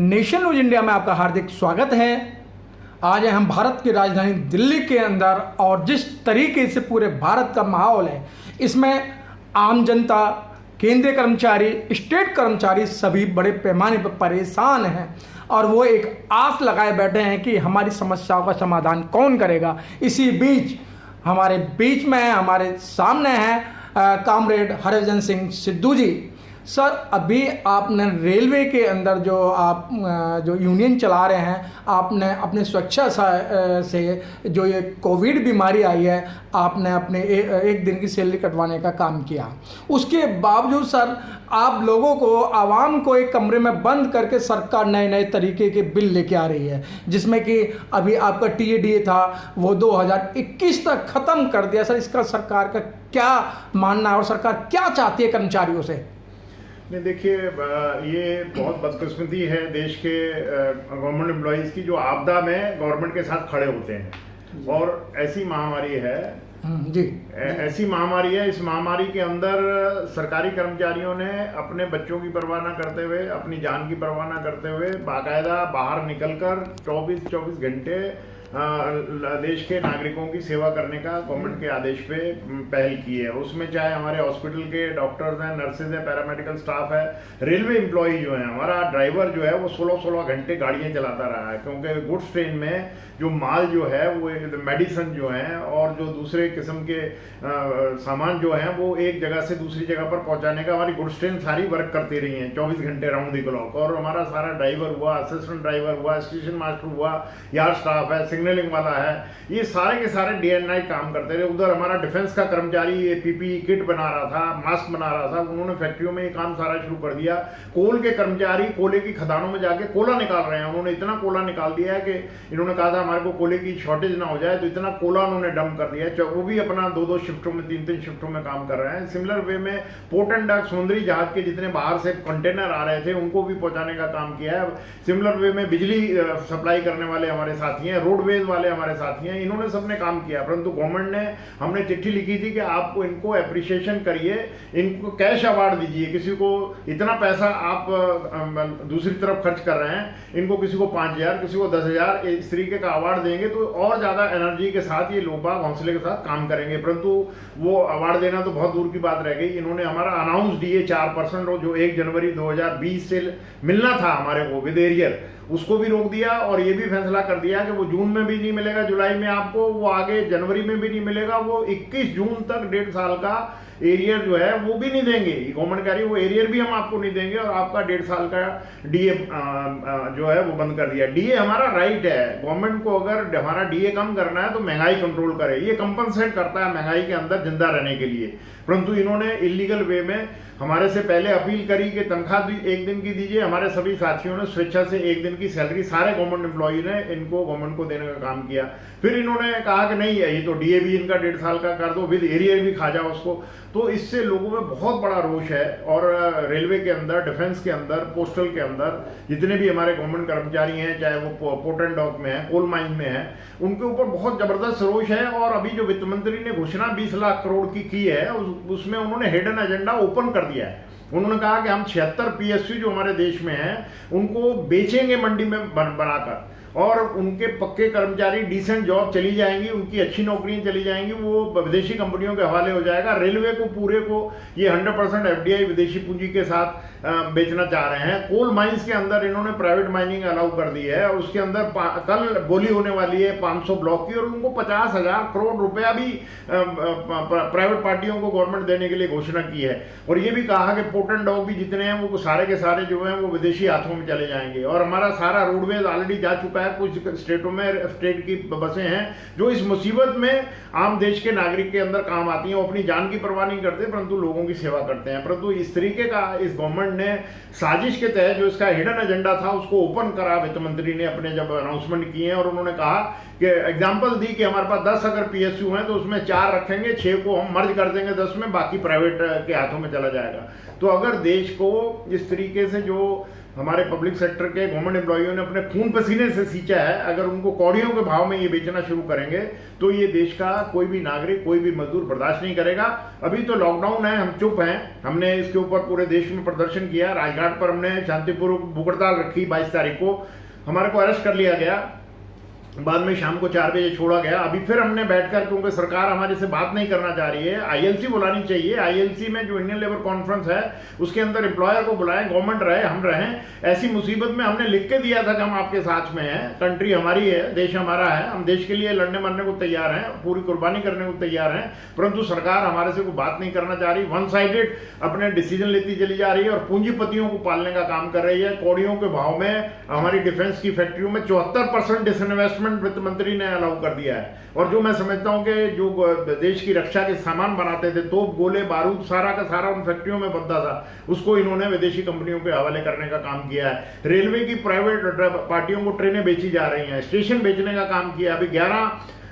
Nation news India में आपका हार्दिक स्वागत है। आज हम भारत की राजधानी दिल्ली के अंदर और जिस तरीके से पूरे भारत का माहौल है, इसमें आम जनता, केंद्रीय कर्मचारी, स्टेट कर्मचारी सभी बड़े पैमाने पर परेशान हैं और वो एक आस लगाए बैठे हैं कि हमारी समस्याओं का समाधान कौन करेगा। इसी बीच हमारे बीच में हमारे सामने हैं कॉमरेड हरभजन सिंह सिद्धू जी। सर, अभी आपने रेलवे के अंदर जो यूनियन चला रहे हैं, आपने अपने स्वेच्छा से जो ये कोविड बीमारी आई है, आपने अपने एक दिन की सैलरी कटवाने का काम किया। उसके बावजूद सर, आप लोगों को, आवाम को एक कमरे में बंद करके सरकार नए नए तरीके के बिल लेके आ रही है, जिसमें कि अभी आपका टीएडीए था वो 2021 तक ख़त्म कर दिया। सर, इसका सरकार का क्या मानना है और सरकार क्या चाहती है कर्मचारियों से? नहीं, देखिए, ये बहुत बदकिस्मती है देश के गवर्नमेंट एम्प्लॉयज़ की, जो आपदा में गवर्नमेंट के साथ खड़े होते हैं। और ऐसी महामारी है जी, ऐसी महामारी है, इस महामारी के अंदर सरकारी कर्मचारियों ने अपने बच्चों की परवाह न करते हुए, अपनी जान की परवाह न करते हुए बाकायदा बाहर निकलकर 24 घंटे देश के नागरिकों की सेवा करने का गवर्नमेंट के आदेश पे पहल की है। उसमें चाहे हमारे हॉस्पिटल के डॉक्टर्स हैं, नर्सेज हैं, पैरामेडिकल स्टाफ है, रेलवे एम्प्लॉई जो है, हमारा ड्राइवर जो है वो 16 घंटे गाड़ियां चलाता रहा है, क्योंकि गुड्स ट्रेन में जो माल जो है वो मेडिसिन जो है और जो दूसरे किस्म के सामान जो है वो एक जगह से दूसरी जगह पर पहुंचाने का हमारी गुड्स ट्रेन सारी वर्क करती रही है 24 घंटे राउंड द क्लॉक। और हमारा सारा ड्राइवर हुआ, असिस्टेंट ड्राइवर हुआ, स्टेशन मास्टर हुआ, यार्ड स्टाफ है, सिग्नलिंग वाला है, ये सारे के सारे डे एंड नाइट काम करते रहे। उधर हमारा डिफेंस का कर्मचारी ये पीपीई किट बना रहा था, मास्क बना रहा था, उन्होंने फैक्ट्रियों में ये काम सारा शुरू कर दिया। कोल के कर्मचारी कोले की खदानों में जाके कोला निकाल रहे हैं। उन्होंने इतना कोला निकाल दिया है कि इन्होंने कहा था हमारे को कोले की शॉर्टेज ना हो जाए, तो इतना कोला उन्होंने डंप कर दिया है। वो भी अपना 2 शिफ्टों में, 3 शिफ्टों में काम कर रहे हैं। सिमिलर वे में पोर्ट एंड डक, समुद्री जहाज के जितने बाहर से कंटेनर आ रहे थे उनको भी पहुंचाने का काम किया है। सिमिलर वे में बिजली सप्लाई करने वाले हमारे साथी हैं, रोडवेज वाले हमारे साथी हैं, इन्होंने सबने काम किया। परंतु गवर्नमेंट ने, हमने चिट्ठी लिखी थी कि आपको इनको एप्रिसिएशन करिए, इनको कैश अवार्ड दीजिए। किसी को इतना पैसा आप दूसरी तरफ खर्च कर रहे हैं, इनको किसी को 5,000, किसी को 10,000 इस तरीके का अवार्ड देंगे तो और ज्यादा एनर्जी के साथ ये लोग बाग हौसले के साथ काम करेंगे। परंतु वो अवार्ड देना तो बहुत दूर की बात रह गई। इन्होंने हमारा अनाउंस दिए 4% जो 1 जनवरी 2020 से मिलना था हमारे को विद एरियर, उसको भी रोक दिया। और ये भी फैसला कर दिया कि वो जून में भी नहीं मिलेगा, जुलाई में आपको, वो आगे जनवरी में भी नहीं मिलेगा, वो 21 जून तक 1.5 साल का एरियर जो है वो भी नहीं देंगे। गवर्नमेंट कह रही है वो एरियर भी हम आपको नहीं देंगे और आपका 1.5 साल का डीए जो है वो बंद कर दिया। डीए हमारा राइट है, गवर्नमेंट को अगर हमारा डीए कम करना है तो महंगाई कंट्रोल करे, ये कंपनसेट करता है महंगाई के अंदर जिंदा रहने के लिए। परंतु इन्होंने इलीगल वे में हमारे से पहले अपील करी कि तनख्वाह 1 दिन की दीजिए। हमारे सभी साथियों ने स्वेच्छा से 1 दिन की सैलरी, सारे गवर्नमेंट एम्प्लॉई ने इनको गवर्नमेंट को देने का काम किया। फिर इन्होंने कहा कि नहीं, ये तो डीए भी इनका 1.5 साल का कर दो, विद एरियर भी खा जाओ उसको। तो इससे लोगों में बहुत बड़ा रोष है। और रेलवे के अंदर, डिफेंस के अंदर, पोस्टल के अंदर जितने भी हमारे गवर्नमेंट कर्मचारी हैं, चाहे वो पोर्ट एंड डॉक में है, कोल माइन में है, उनके ऊपर बहुत जबरदस्त रोष है। और अभी जो वित्त मंत्री ने घोषणा 20 लाख करोड़ की है, उसमें उन्होंने हिडन एजेंडा ओपन कर दिया है। उन्होंने कहा कि हम 76 पीएसयू जो हमारे देश में हैं उनको बेचेंगे मंडी में बनाकर, और उनके पक्के कर्मचारी, डिसेंट जॉब चली जाएंगी, उनकी अच्छी नौकरियां चली जाएंगी, वो विदेशी कंपनियों के हवाले हो जाएगा। रेलवे को पूरे को ये 100% एफडीआई विदेशी पूंजी के साथ बेचना चाह रहे हैं। कोल माइंस के अंदर इन्होंने प्राइवेट माइनिंग अलाउ कर दी है और उसके अंदर कल बोली होने वाली है 500 ब्लॉक की, और उनको 50,000 करोड़ रुपया भी प्राइवेट पार्टियों को गवर्नमेंट देने के लिए घोषणा की है। और ये भी कहा कि पोर्ट एंड डॉक भी जितने हैं वो सारे के सारे जो हैं वो विदेशी हाथों में चले जाएंगे। और हमारा सारा रोडवेज ऑलरेडी जा चुका है, कुछ स्टेटों में स्टेट की बसें हैं जो इस मुसीबत में आम देश के नागरिक के अंदर काम आती हैं। वो अपनी जान की परवाह नहीं करते परंतु लोगों की सेवा करते हैं। परंतु इस तरीके का इस गवर्नमेंट ने साजिश के तहत जो इसका हिडन एजेंडा था उसको ओपन करा वित्त मंत्री ने अपने जब अनाउंसमेंट किए हैं। और उन्होंने कहा कि एग्जाम्पल दी कि हमारे पास 10 अगर पीएसयू हैं तो उसमें 4 रखेंगे, 6 को हम मर्ज कर देंगे 10 में, बाकी प्राइवेट के हाथों में चला जाएगा। तो अगर देश को इस तरीके से जो हमारे पब्लिक सेक्टर के गवर्नमेंट एम्प्लॉइयों ने अपने खून पसीने से सींचा है। अगर उनको कौड़ियों के भाव में ये बेचना शुरू करेंगे तो ये देश का कोई भी नागरिक, कोई भी मजदूर बर्दाश्त नहीं करेगा। अभी तो लॉकडाउन है, हम चुप हैं। हमने इसके ऊपर पूरे देश में प्रदर्शन किया। राजघाट पर हमने शांतिपूर्वक भूख हड़ताल रखी। 22 तारीख को हमारे को अरेस्ट कर लिया गया, बाद में शाम को 4 बजे छोड़ा गया। अभी फिर हमने बैठकर, क्योंकि सरकार हमारे से बात नहीं करना चाह रही है, आईएलसी बुलानी चाहिए। आईएलसी में जो इंडियन लेबर कॉन्फ्रेंस है उसके अंदर एम्प्लॉयर को बुलाएं, गवर्नमेंट रहे, हम रहें। ऐसी मुसीबत में हमने लिख के दिया था कि हम आपके साथ में हैं, कंट्री हमारी है, देश हमारा है, हम देश के लिए लड़ने मरने को तैयार हैं, पूरी कुर्बानी करने को तैयार हैं। परंतु सरकार हमारे से कोई बात नहीं करना चाह रही, वन साइडेड अपने डिसीजन लेती चली जा रही है और पूंजीपतियों को पालने का काम कर रही है। कौड़ियों के भाव में हमारी डिफेंस की फैक्ट्रियों में 74% डिसइन्वेस्टमेंट वित्त मंत्री ने अलाउ कर दिया है। और जो मैं समझता हूं कि जो देश की रक्षा के सामान बनाते थे, तोप, गोले, बारूद, सारा का सारा उन फैक्ट्रियों में बनता था, उसको इन्होंने विदेशी कंपनियों के हवाले करने का काम किया है। रेलवे की प्राइवेट पार्टियों को ट्रेनें बेची जा रही हैं, स्टेशन बेचने का काम किया।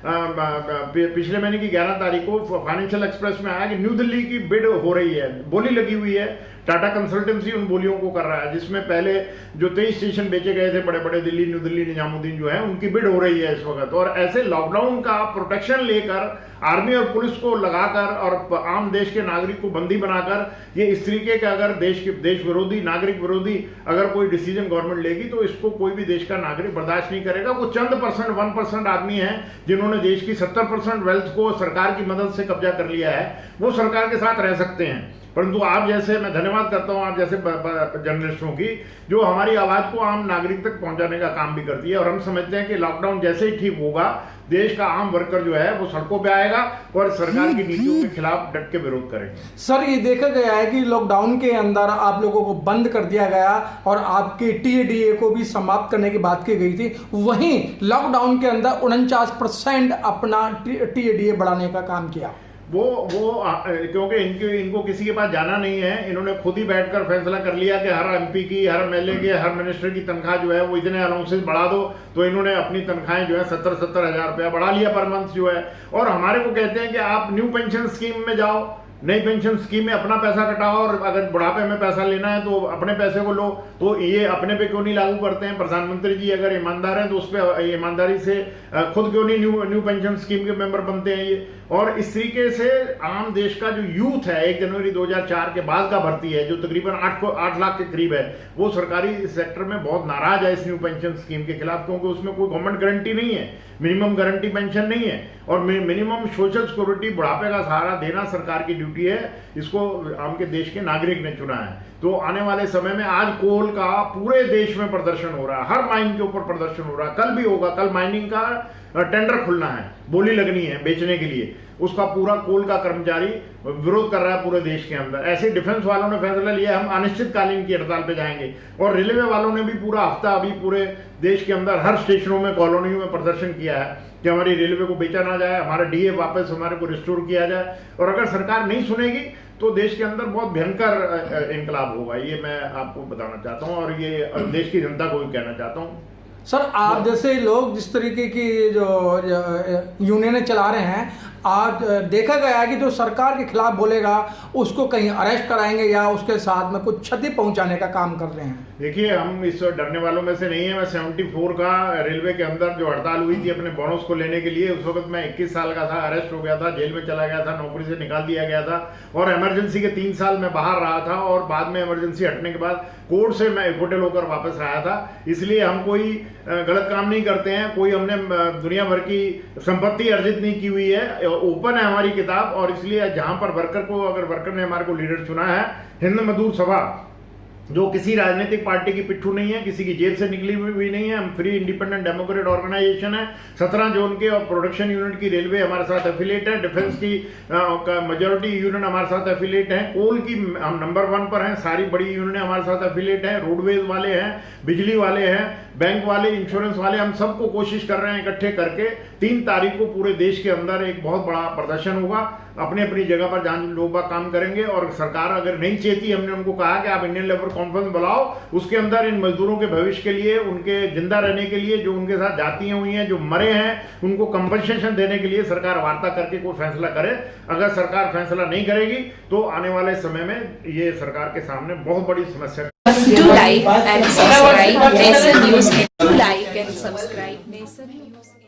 अभी पिछले महीने की 11 तारीख को फाइनेंशियल एक्सप्रेस में आया कि न्यू दिल्ली की बिड हो रही है, बोली लगी हुई है। टाटा कंसल्टेंसी उन बोलियों को कर रहा है, जिसमें पहले जो 23 स्टेशन बेचे गए थे बड़े बड़े, दिल्ली, न्यू दिल्ली, निजामुद्दीन जो है, उनकी बिड हो रही है इस वक्त। और ऐसे लॉकडाउन का प्रोटेक्शन लेकर आर्मी और पुलिस को लगाकर और आम देश के नागरिक को बंदी बनाकर, ये इस तरीके का अगर देश विरोधी, नागरिक विरोधी अगर कोई डिसीजन गवर्नमेंट लेगी तो इसको कोई भी देश का नागरिक बर्दाश्त नहीं करेगा। वो चंद परसेंट 1% आदमी हैं जिन्होंने देश की 70% वेल्थ को सरकार की मदद से कब्जा कर लिया है, वो सरकार के साथ रह सकते हैं। परंतु आप जैसे, मैं धन्यवाद करता हूं आप जैसे जर्नलिस्टों की, जो हमारी आवाज को आम नागरिक तक पहुंचाने का काम भी करती है। और हम समझते हैं कि लॉकडाउन जैसे ही ठीक होगा, देश का आम वर्कर जो है वो सड़कों पे आएगा और सरकार की नीतियों के खिलाफ डट के विरोध करेंगे। सर, ये देखा गया है कि लॉकडाउन के अंदर आप लोगों को बंद कर दिया गया और आपके टीएडीए को भी समाप्त करने की बात की गई थी। वहीं लॉकडाउन के अंदर 49% अपना टीएडीए बढ़ाने का काम किया। वो क्योंकि इनको किसी के पास जाना नहीं है, इन्होंने खुद ही बैठकर फैसला कर लिया कि हर एमपी की, हर एमएलए की, हर मिनिस्टर की तनख्वाह जो है वो इतने अलाउंसेस बढ़ा दो। तो इन्होंने अपनी तनख्वाहें जो है 70-70 हजार रुपया बढ़ा लिया पर मंथ जो है। और हमारे को कहते हैं कि आप न्यू पेंशन स्कीम में जाओ, नई पेंशन स्कीम में अपना पैसा कटाओ और अगर बुढ़ापे में पैसा लेना है तो अपने पैसे को लो। तो ये अपने पे क्यों नहीं लागू करते हैं? प्रधानमंत्री जी अगर ईमानदार हैं तो उस पर ईमानदारी से खुद क्यों नहीं न्यू पेंशन स्कीम के मेंबर बनते हैं ये? और इस तरीके से आम देश का जो यूथ है 1 जनवरी 2004 के बाद का भर्ती है, जो तकरीबन 8 लाख के करीब है, वो सरकारी सेक्टर में बहुत नाराज है इस न्यू पेंशन स्कीम के खिलाफ, क्योंकि उसमें कोई गवर्नमेंट गारंटी नहीं है, मिनिमम गारंटी पेंशन नहीं है और मिनिमम सोशल सिक्योरिटी, बुढ़ापे का सहारा देना सरकार की ड्यूटी है। इसको आम के देश के नागरिक ने चुना है। तो आने वाले समय में आज कोल का पूरे देश में प्रदर्शन हो रहा है, हर माइन के ऊपर प्रदर्शन हो रहा है, कल भी होगा। कल माइनिंग का टेंडर खुलना है, बोली लगनी है बेचने के लिए, उसका पूरा कोल का कर्मचारी विरोध कर रहा है पूरे देश के अंदर। ऐसे डिफेंस वालों ने फैसला लिया हम अनिश्चितकालीन की हड़ताल पे जाएंगे। और रेलवे वालों ने भी पूरा हफ्ता अभी पूरे देश के अंदर हर स्टेशनों में, कॉलोनियों में प्रदर्शन किया है कि हमारी रेलवे को बेचा ना जाए, हमारा डीए वापस हमारे को रिस्टोर किया जाए। और अगर सरकार नहीं सुनेगी तो देश के अंदर बहुत भयंकर इनकलाब होगा, ये मैं आपको बताना चाहता हूँ और ये देश की जनता को भी कहना चाहता हूँ। सर, आप जैसे लोग जिस तरीके की जो यूनियनें चला रहे हैं, आज देखा गया है कि जो सरकार के खिलाफ बोलेगा उसको कहीं अरेस्ट कराएंगे या उसके साथ में कुछ क्षति पहुंचाने का काम कर रहे हैं। देखिए, हम इस डरने वालों में से नहीं है। मैं 74 का रेलवे के अंदर जो हड़ताल हुई थी अपने बोनस को लेने के लिए, उस वक्त मैं 21 साल का था, अरेस्ट हो गया था, जेल में चला गया था, नौकरी से निकाल दिया गया था और इमरजेंसी के 3 साल में बाहर रहा था और बाद में इमरजेंसी हटने के बाद कोर्ट से मैं इकट्ठे होकर वापस आया था। इसलिए हम कोई गलत काम नहीं करते हैं, कोई हमने दुनिया भर की संपत्ति अर्जित नहीं की हुई है, ओपन है हमारी किताब। और इसलिए जहां पर वर्कर को, अगर वर्कर ने हमारे को लीडर चुना है, हिंद मजदूर सभा जो किसी राजनीतिक पार्टी की पिट्ठू नहीं है, किसी की जेब से निकली हुई नहीं है, हम फ्री इंडिपेंडेंट डेमोक्रेट ऑर्गेनाइजेशन है। 17 जोन के और प्रोडक्शन यूनिट की रेलवे हमारे साथ एफिलिएट है, डिफेंस की मेजोरिटी यूनियन हमारे साथ एफिलिएट है, कोल की हम नंबर 1 पर हैं, सारी बड़ी यूनियन हमारे साथ एफिलिएट है, रोडवेज वाले हैं, बिजली वाले हैं, बैंक वाले, इंश्योरेंस वाले, हम सबको कोशिश कर रहे हैं इकट्ठे करके 3 तारीख को पूरे देश के अंदर एक बहुत बड़ा प्रदर्शन होगा। अपनी अपनी जगह पर जहां लोग काम करेंगे और सरकार अगर नहीं चाहती, हमने उनको कहा कि आप इंडियन लेबर कॉन्फ्रेंस बुलाओ, उसके अंदर इन मजदूरों के भविष्य के लिए, उनके जिंदा रहने के लिए, जो उनके साथ जातियां हुई हैं, जो मरे हैं, उनको कंपनसेशन देने के लिए सरकार वार्ता करके कोई फैसला करे। अगर सरकार फैसला नहीं करेगी तो आने वाले समय में ये सरकार के सामने बहुत बड़ी समस्या Do like and subscribe Nation News. Do like and subscribe Nation News.